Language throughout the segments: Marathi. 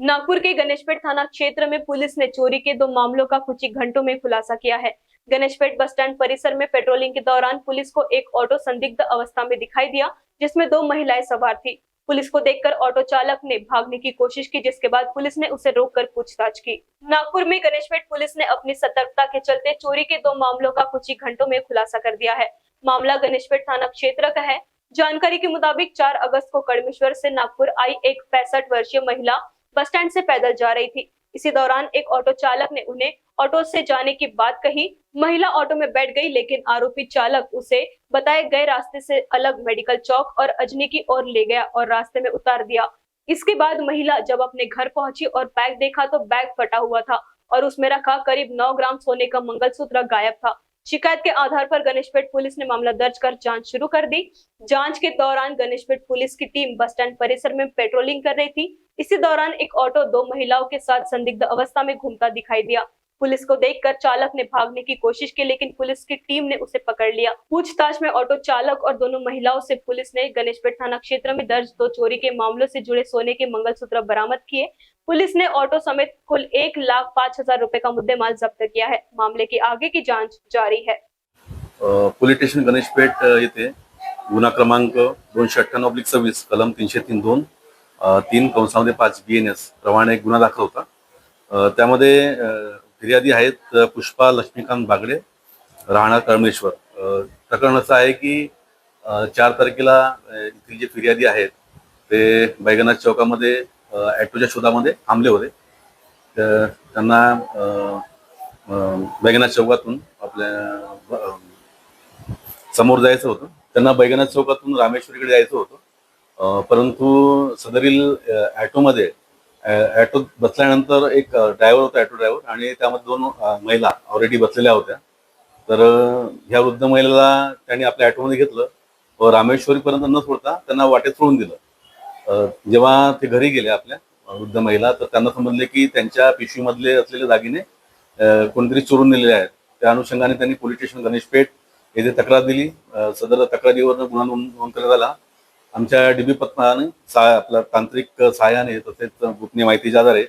नागपुर के गणेशपेट थाना क्षेत्र में पुलिस ने चोरी के 2 मामलों का कुछ ही घंटों में खुलासा किया है। गणेशपेट बस स्टैंड परिसर में पेट्रोलिंग के दौरान पुलिस को एक ऑटो संदिग्ध अवस्था में दिखाई दिया, जिसमें 2 महिलाएं सवार थी। पुलिस को देखकर ऑटो चालक ने भागने की कोशिश की, जिसके बाद पुलिस ने उसे रोककर पूछताछ की। नागपुर में गणेशपेट पुलिस ने अपनी सतर्कता के चलते चोरी के 2 मामलों का कुछ ही घंटों में खुलासा कर दिया है। मामला गणेशपेट थाना क्षेत्र का है। जानकारी के मुताबिक 4 अगस्त को कड़मेश्वर से नागपुर आई एक 65 वर्षीय महिला बस स्टैंड से पैदल जा रही थी। इसी दौरान एक ऑटो चालक ने उन्हें ऑटो से जाने की बात कही। महिला ऑटो में बैठ गई, लेकिन आरोपी चालक उसे बताए गए रास्ते से अलग मेडिकल चौक और अजनी की ओर ले गया और रास्ते में उतार दिया। इसके बाद महिला जब अपने घर पहुंची और बैग देखा तो बैग फटा हुआ था और उसमें रखा करीब 9 ग्राम सोने का मंगलसूत्र गायब था। शिकायत के आधार पर गणेशपेट पुलिस ने मामला दर्ज कर जांच शुरू कर दी। जांच के दौरान गणेशपेट पुलिस की टीम बस स्टैंड परिसर में पेट्रोलिंग कर रही थी। इसी दौरान एक ऑटो 2 महिलाओं के साथ संदिग्ध अवस्था में घूमता दिखाई दिया। पुलिस को देखकर चालक ने भागने की कोशिश की, लेकिन पुलिस की टीम ने उसे पकड़ लिया। पूछताछ में ऑटो चालक और दोनों महिलाओं से पुलिस ने गणेशपेट थाना क्षेत्र में दर्ज 2 चोरी के मामलों से जुड़े सोने के मंगलसूत्र बरामद किए। पुलिस ने ऑटो समेत कुल 1,05,000 रुपए का मुद्देमाल जब्त किया है। मामले की आगे की जांच जारी है। पोलीस स्टेशन गणेशपेठ येथे गुन्हा क्रमांक 298/26 कलम 303(2) 3/5 BNS प्रमाणे एक गुन्हा दाखल होता। त्यामध्ये फिर्यादी आहेत पुष्पा लक्ष्मीकांत बागडे, राहणार कळमेश्वर। प्रकरण असं आहे की 4 तारखेला इथली जे फिर्यादी आहेत ते बैगनाथ चौकामध्ये ॲटोच्या शोधामध्ये थांबले होते। त्यांना बैगनाथ चौकातून आपल्या समोर जायचं होतं। त्यांना बैगनाथ चौकातून रामेश्वरीकडे जायचं होतं, परंतु सदरील ॲटोमध्ये ॲटोत बसल्यानंतर एक ड्रायव्हर होता, ॲटो ड्रायव्हर, आणि त्यामध्ये 2 महिला ऑलरेडी बसलेल्या होत्या। तर ह्या वृद्ध महिलेला त्यांनी आपल्या ॲटोमध्ये घेतलं व रामेश्वरीपर्यंत न सोडता त्यांना वाटेत सोडून दिलं। जेव्हा ते घरी गेले आपल्या वृद्ध महिला, तर त्यांना समजले की त्यांच्या पिशवीमधले असलेले दागिने कोणीतरी चोरून नेलेले आहेत। त्या अनुषंगाने त्यांनी पोलीस स्टेशन गणेशपेठ येथे तक्रार दिली। सदर तक्रारीवर गुन्हा नोंद करण्यात आला। आमच्या डीबी पथकाने आपल्या तांत्रिक सहाय्याने तसेच गोपनीय माहितीच्या आधारे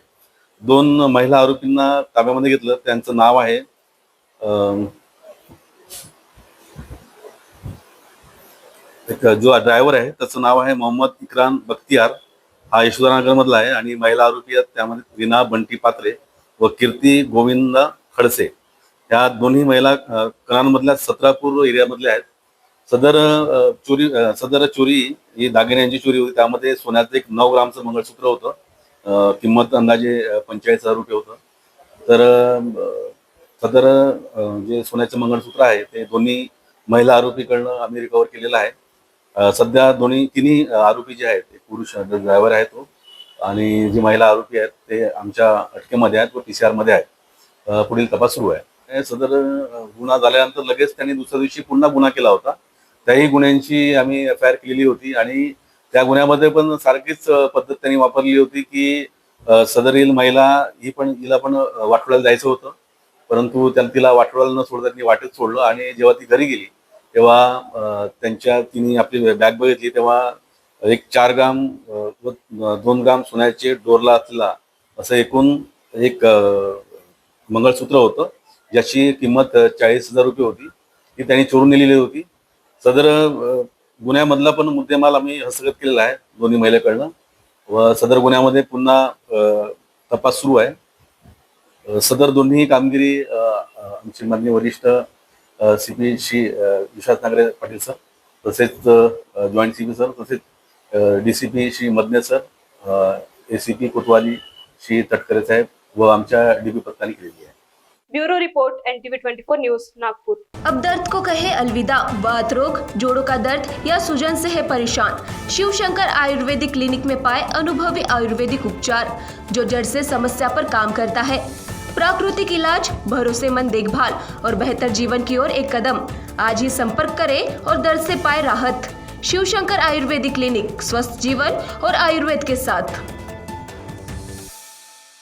2 महिला आरोपींना ताब्यामध्ये घेतलं। त्यांचं नाव आहे एक जो ड्रायव्हर आहे त्याचं नाव आहे मोहम्मद इक्राम बख्तियार, हा यशोधरानगर मधला आहे, आणि महिला आरोपी आहेत त्यामध्ये रीना बंटी पात्रे व कीर्ती गोविंद खडसे। ह्या दोन्ही महिला करांमधल्या 17पूर एरियामधल्या आहेत। सदर चोरी ही दागिन्यांची चोरी होती। त्यामध्ये सोन्याचं एक 9 ग्रामचं मंगळसूत्र होतं, किंमत अंदाजे 45,000 रुपये होतं। तर सदर जे सोन्याचं मंगळसूत्र आहे ते दोन्ही महिला आरोपीकडनं आम्ही रिकवर केलेलं आहे। सध्या तिन्ही आरोपी जे आहेत ते पुरुष ड्रायव्हर आहे तो, आणि जी महिला आरोपी आहेत ते आमच्या अटकेमध्ये आहेत व PCR मध्ये आहेत। पुढील तपास सुरू आहे। सदर गुन्हा झाल्यानंतर लगेच त्यांनी दुसऱ्या दिवशी पुन्हा गुन्हा केला होता। त्याही गुन्ह्यांची आम्ही FIR केलेली होती, आणि त्या गुन्ह्यामध्ये पण सारखीच पद्धत त्यांनी वापरली होती की सदरील महिला हिला पण वाटोळ्याला जायचं होतं, परंतु तिला वाटोळ्याला न सोडता त्यांनी वाटेत सोडलं, आणि जेव्हा ती घरी गेली तेव्हा तिने आपली बॅग बघितली तेव्हा एक 4 ग्राम व 2 ग्राम सोन्याचे डोरला असलेला असं एकूण एक मंगळसूत्र होतं, ज्याची किंमत 40,000 रुपये होती। ती त्यांनी चोरून नेलेली होती। सदर गुन्ह्यामधला पण मुद्देमाल आम्ही हस्तगत केलेला आहे दोन्ही महिलेकडनं, व सदर गुन्ह्यामध्ये पुन्हा तपास सुरू आहे। सदर दोन्ही कामगिरी आमचे माननीय वरिष्ठ CP श्री विश्वास नागरे पाटील सर, तसेच जॉईंट CP सर, तसेच DCP Shri Madane sir, ACP कोतवाली श्री तटकरे साहेब व आमच्या DB पथकाने केलेली आहे। Bureau report NTV 24 news Nagpur. अब दर्द को कहे अलविदा। बात रोग, जोड़ों का दर्द या सूजन से है परेशान? शिव शंकर आयुर्वेदिक क्लिनिक में पाए अनुभवी आयुर्वेदिक उपचार, जो जड़ से समस्या पर काम करता है। प्राकृतिक इलाज, भरोसेमंद देखभाल और बेहतर जीवन की ओर एक कदम। आज ही संपर्क करें और दर्द से पाए राहत। शिव शंकर आयुर्वेदिक क्लिनिक, स्वस्थ जीवन और आयुर्वेद के साथ।